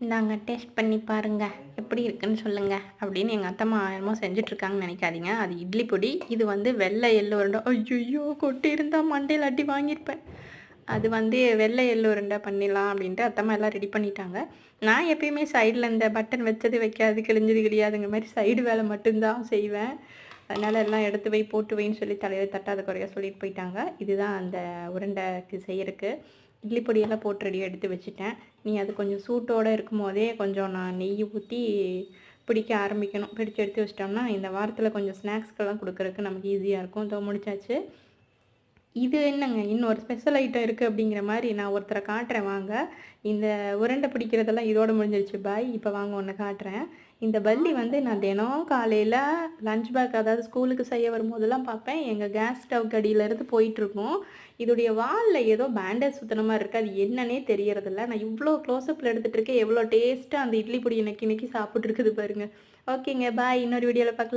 இந்தாங்க டேஸ்ட் பண்ணி பாருங்க. எப்படி இருக்குன்னு சொல்லுங்க. அப்படின்னு எங்க அத்தம்மா என்னமோ செஞ்சுட்ருக்காங்கன்னு நெனைக்காதீங்க. அது இட்லி பொடி. இது வந்து வெள்ளை எள்ளு உருண்டை. ஐய்யய்யோ! கொட்டியிருந்தா மண்டையில அடி வாங்கியிருப்பேன். அது வந்து வெள்ளை எள்ளு உருண்டை பண்ணிடலாம் அப்படின்ட்டு அத்தம்மா எல்லாம் ரெடி பண்ணிட்டாங்க. நான் எப்பயுமே சைடில் இந்த பட்டன் வச்சது வைக்காது, கிழிஞ்சது கிழியாதுங்கிற மாரி சைடு வேலை மட்டும்தான் செய்வேன். அதனால எல்லாம் எடுத்து வை, போட்டு வைன்னு சொல்லி தலையில தட்டாத குறையா சொல்லிட்டு போயிட்டாங்க. இதுதான் அந்த உருண்டைக்கு செய்யறக்கு. இட்லி பொடியெல்லாம் போட்டு ரெடியாக எடுத்து வச்சுட்டேன். நீ அது கொஞ்சம் சூட்டோட இருக்கும்போதே கொஞ்சம் நான் நெய் ஊற்றி பிடிக்க ஆரம்பிக்கணும். பிடிச்சு எடுத்து வச்சிட்டோம்னா இந்த வாரத்தில் கொஞ்சம் ஸ்நாக்ஸ்க்கெல்லாம் கொடுக்கறதுக்கு நமக்கு ஈஸியாக இருக்கும். இதோ முடிச்சாச்சு. இது என்னங்க இன்னொரு ஸ்பெஷல் ஐட்டம் இருக்குது அப்படிங்கிற மாதிரி நான் ஒருத்தரை காட்டுறேன் வாங்க. இந்த உருண்டை பிடிக்கிறதெல்லாம் இதோட முடிஞ்சிருச்சு பாய். இப்போ வாங்க ஒன்று காட்டுறேன். இந்த பல்லி வந்து நான் தினம் காலையில் லஞ்ச் பேக் அதாவது ஸ்கூலுக்கு செய்ய வரும்போதெல்லாம் பார்ப்பேன். எங்கள் கேஸ் ஸ்டவ் அடியிலேருந்து போயிட்டுருக்கும். இதோடைய வாலில் ஏதோ பேண்டேஜ் சுற்றின மாதிரி இருக்குது. அது என்னன்னே தெரியறதில்ல. நான் இவ்வளோ க்ளோஸ்அப்பில் எடுத்துகிட்டு இருக்கேன். எவ்வளோ டேஸ்ட்டாக அந்த இட்லி பொடியை நக்கி நக்கி சாப்பிட்ருக்குது பாருங்கள். ஓகேங்க பாய். இன்னொரு வீடியோவில் பார்க்கலாம்.